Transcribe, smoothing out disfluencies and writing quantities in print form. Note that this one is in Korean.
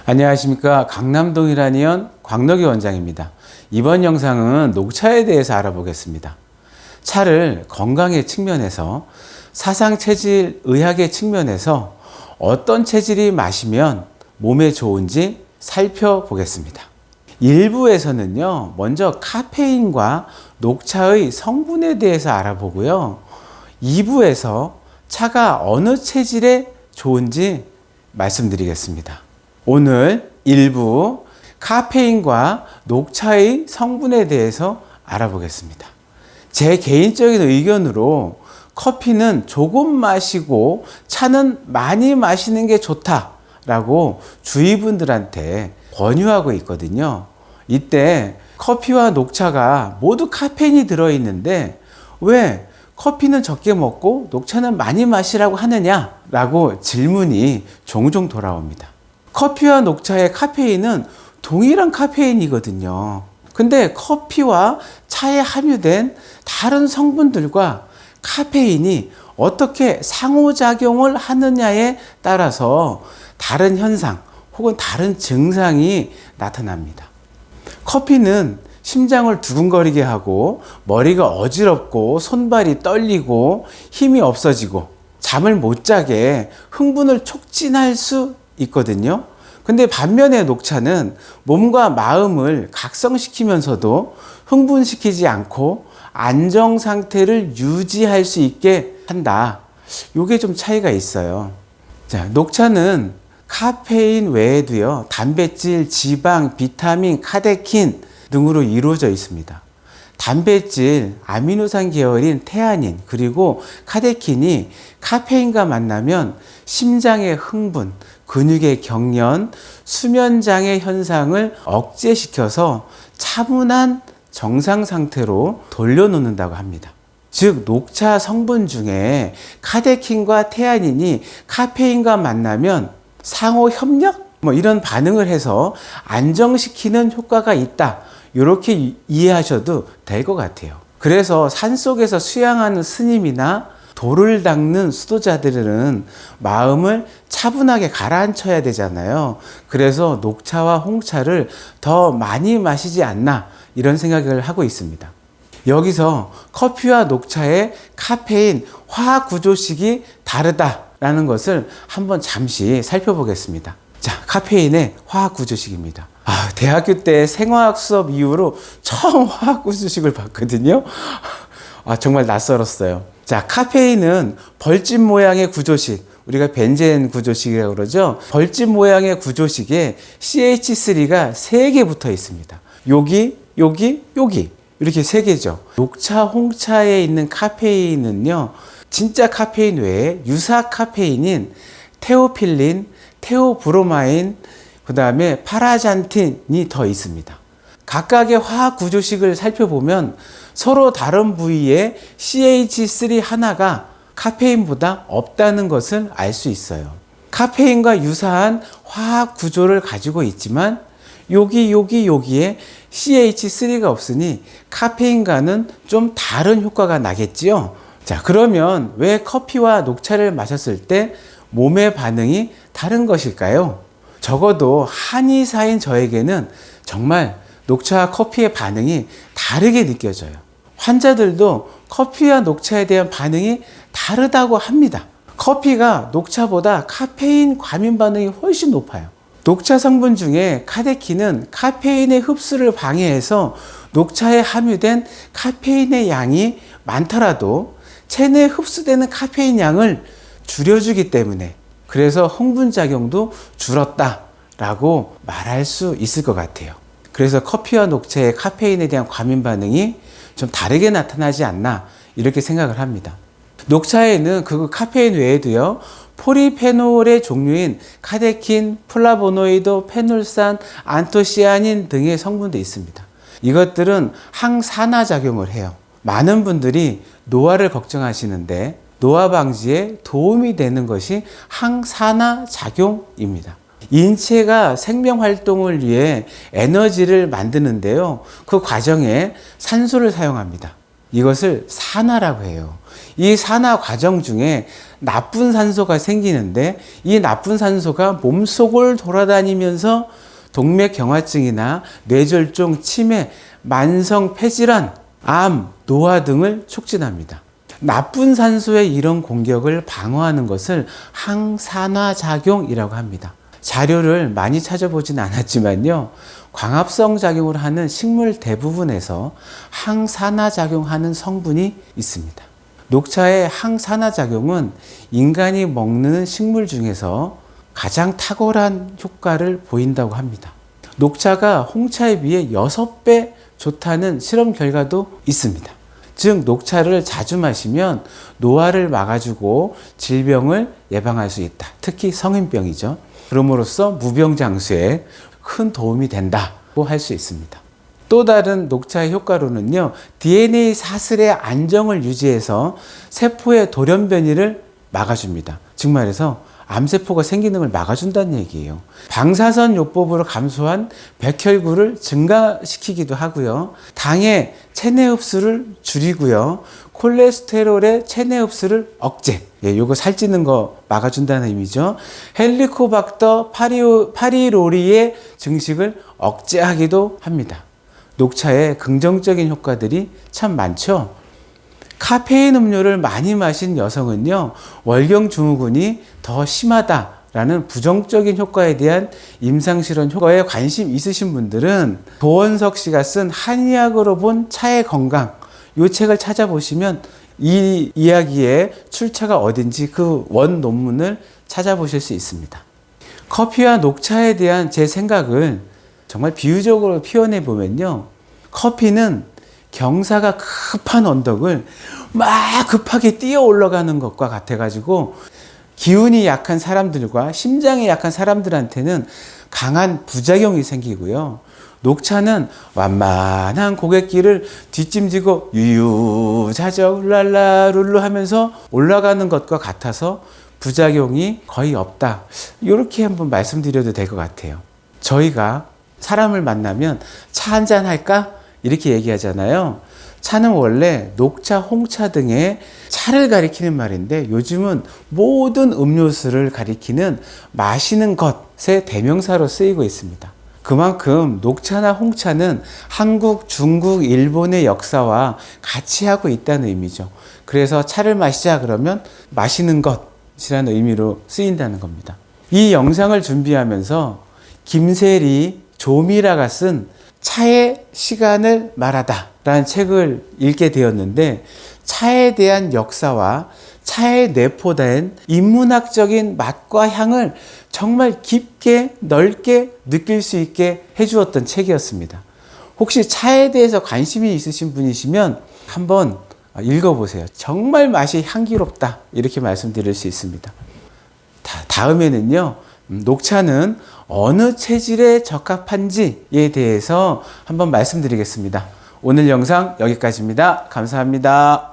안녕하십니까. 강남동 일하니언 광덕이 원장입니다. 이번 영상은 녹차에 대해서 알아보겠습니다. 차를 건강의 측면에서, 사상체질 의학의 측면에서 어떤 체질이 마시면 몸에 좋은지 살펴보겠습니다. 1부에서는요, 먼저 카페인과 녹차의 성분에 대해서 알아보고요. 2부에서 차가 어느 체질에 좋은지 말씀드리겠습니다. 오늘 1부 카페인과 녹차의 성분에 대해서 알아보겠습니다. 제 개인적인 의견으로 커피는 조금 마시고 차는 많이 마시는 게 좋다라고 주위 분들한테 권유하고 있거든요. 이때 커피와 녹차가 모두 카페인이 들어있는데 왜 커피는 적게 먹고 녹차는 많이 마시라고 하느냐라고 질문이 종종 돌아옵니다. 커피와 녹차의 카페인은 동일한 카페인이거든요. 근데 커피와 차에 함유된 다른 성분들과 카페인이 어떻게 상호작용을 하느냐에 따라서 다른 현상 혹은 다른 증상이 나타납니다. 커피는 심장을 두근거리게 하고 머리가 어지럽고 손발이 떨리고 힘이 없어지고 잠을 못 자게 흥분을 촉진할 수 있거든요. 근데 반면에 녹차는 몸과 마음을 각성시키면서도 흥분시키지 않고 안정 상태를 유지할 수 있게 한다. 요게 좀 차이가 있어요. 자, 녹차는 카페인 외에도요, 단백질, 지방, 비타민, 카테킨 등으로 이루어져 있습니다. 단백질, 아미노산 계열인 테아닌, 그리고 카테킨이 카페인과 만나면 심장의 흥분, 근육의 경련, 수면장애 현상을 억제시켜서 차분한 정상 상태로 돌려놓는다고 합니다. 즉, 녹차 성분 중에 카테킨과 테아닌이 카페인과 만나면 상호 협력? 이런 반응을 해서 안정시키는 효과가 있다. 이렇게 이해하셔도 될 것 같아요. 그래서 산속에서 수양하는 스님이나 돌을 닦는 수도자들은 마음을 차분하게 가라앉혀야 되잖아요. 그래서 녹차와 홍차를 더 많이 마시지 않나 이런 생각을 하고 있습니다. 여기서 커피와 녹차의 카페인 화학 구조식이 다르다라는 것을 한번 잠시 살펴보겠습니다. 자, 카페인의 화학 구조식입니다. 대학교 때 생화학 수업 이후로 처음 화학 구조식을 봤거든요. 정말 낯설었어요. 자, 카페인은 벌집 모양의 구조식, 우리가 벤젠 구조식이라고 그러죠. 벌집 모양의 구조식에 CH3가 3개 붙어 있습니다. 여기 이렇게 3개죠. 녹차, 홍차에 있는 카페인은요, 진짜 카페인 외에 유사 카페인인 테오필린, 테오브로마인, 그 다음에 파라잔틴이 더 있습니다. 각각의 화학 구조식을 살펴보면 서로 다른 부위에 CH3 하나가 카페인보다 없다는 것을 알 수 있어요. 카페인과 유사한 화학 구조를 가지고 있지만 여기에 CH3가 없으니 카페인과는 좀 다른 효과가 나겠지요. 자, 그러면 왜 커피와 녹차를 마셨을 때 몸의 반응이 다른 것일까요? 적어도 한의사인 저에게는 정말 녹차와 커피의 반응이 다르게 느껴져요. 환자들도 커피와 녹차에 대한 반응이 다르다고 합니다. 커피가 녹차보다 카페인 과민 반응이 훨씬 높아요. 녹차 성분 중에 카테킨은 카페인의 흡수를 방해해서 녹차에 함유된 카페인의 양이 많더라도 체내에 흡수되는 카페인 양을 줄여주기 때문에 그래서 흥분작용도 줄었다라고 말할 수 있을 것 같아요. 그래서 커피와 녹차의 카페인에 대한 과민 반응이 좀 다르게 나타나지 않나 이렇게 생각을 합니다. 녹차에는 그 카페인 외에도요, 포리페놀의 종류인 카테킨, 플라보노이드, 페놀산, 안토시아닌 등의 성분도 있습니다. 이것들은 항산화 작용을 해요. 많은 분들이 노화를 걱정하시는데 노화 방지에 도움이 되는 것이 항산화 작용입니다. 인체가 생명 활동을 위해 에너지를 만드는데요, 그 과정에 산소를 사용합니다. 이것을 산화라고 해요. 이 산화 과정 중에 나쁜 산소가 생기는데 이 나쁜 산소가 몸속을 돌아다니면서 동맥경화증이나 뇌졸중, 치매, 만성 폐질환, 암, 노화 등을 촉진합니다. 나쁜 산소의 이런 공격을 방어하는 것을 항산화작용이라고 합니다. 자료를 많이 찾아보진 않았지만요. 광합성 작용을 하는 식물 대부분에서 항산화작용하는 성분이 있습니다. 녹차의 항산화작용은 인간이 먹는 식물 중에서 가장 탁월한 효과를 보인다고 합니다. 녹차가 홍차에 비해 6배 좋다는 실험 결과도 있습니다. 즉 녹차를 자주 마시면 노화를 막아주고 질병을 예방할 수 있다. 특히 성인병이죠. 그럼으로써 무병장수에 큰 도움이 된다고 할 수 있습니다. 또 다른 녹차의 효과로는요, DNA 사슬의 안정을 유지해서 세포의 돌연 변이를 막아줍니다. 즉 말해서 암세포가 생기는 걸 막아준다는 얘기예요. 방사선 요법으로 감소한 백혈구를 증가시키기도 하고요. 당의 체내 흡수를 줄이고요. 콜레스테롤의 체내 흡수를 억제. 요거 살찌는 거 막아준다는 의미죠. 헬리코박터 파리로리의 증식을 억제하기도 합니다. 녹차의 긍정적인 효과들이 참 많죠. 카페인 음료를 많이 마신 여성은요, 월경 증후군이 더 심하다라는 부정적인 효과에 대한 임상실험 효과에 관심 있으신 분들은 도원석 씨가 쓴 한의학으로 본 차의 건강, 이 책을 찾아보시면 이 이야기의 출처가 어딘지 그 원 논문을 찾아보실 수 있습니다. 커피와 녹차에 대한 제 생각을 정말 비유적으로 표현해 보면요, 커피는 경사가 급한 언덕을 막 급하게 뛰어 올라가는 것과 같아가지고 기운이 약한 사람들과 심장이 약한 사람들한테는 강한 부작용이 생기고요. 녹차는 완만한 고갯길을 뒷짐지고 유유자적 랄라룰루 하면서 올라가는 것과 같아서 부작용이 거의 없다. 이렇게 한번 말씀드려도 될 것 같아요. 저희가 사람을 만나면 차 한잔 할까? 이렇게 얘기하잖아요. 차는 원래 녹차, 홍차 등의 차를 가리키는 말인데 요즘은 모든 음료수를 가리키는 마시는 것의 대명사로 쓰이고 있습니다. 그만큼 녹차나 홍차는 한국, 중국, 일본의 역사와 같이 하고 있다는 의미죠. 그래서 차를 마시자 그러면 마시는 것이라는 의미로 쓰인다는 겁니다. 이 영상을 준비하면서 김세리, 조미라가 쓴 차의 시간을 말하다 라는 책을 읽게 되었는데 차에 대한 역사와 차에 내포된 인문학적인 맛과 향을 정말 깊게 넓게 느낄 수 있게 해주었던 책이었습니다. 혹시 차에 대해서 관심이 있으신 분이시면 한번 읽어보세요. 정말 맛이 향기롭다 이렇게 말씀드릴 수 있습니다. 다음에는요, 녹차는 어느 체질에 적합한지에 대해서 한번 말씀드리겠습니다. 오늘 영상 여기까지입니다. 감사합니다.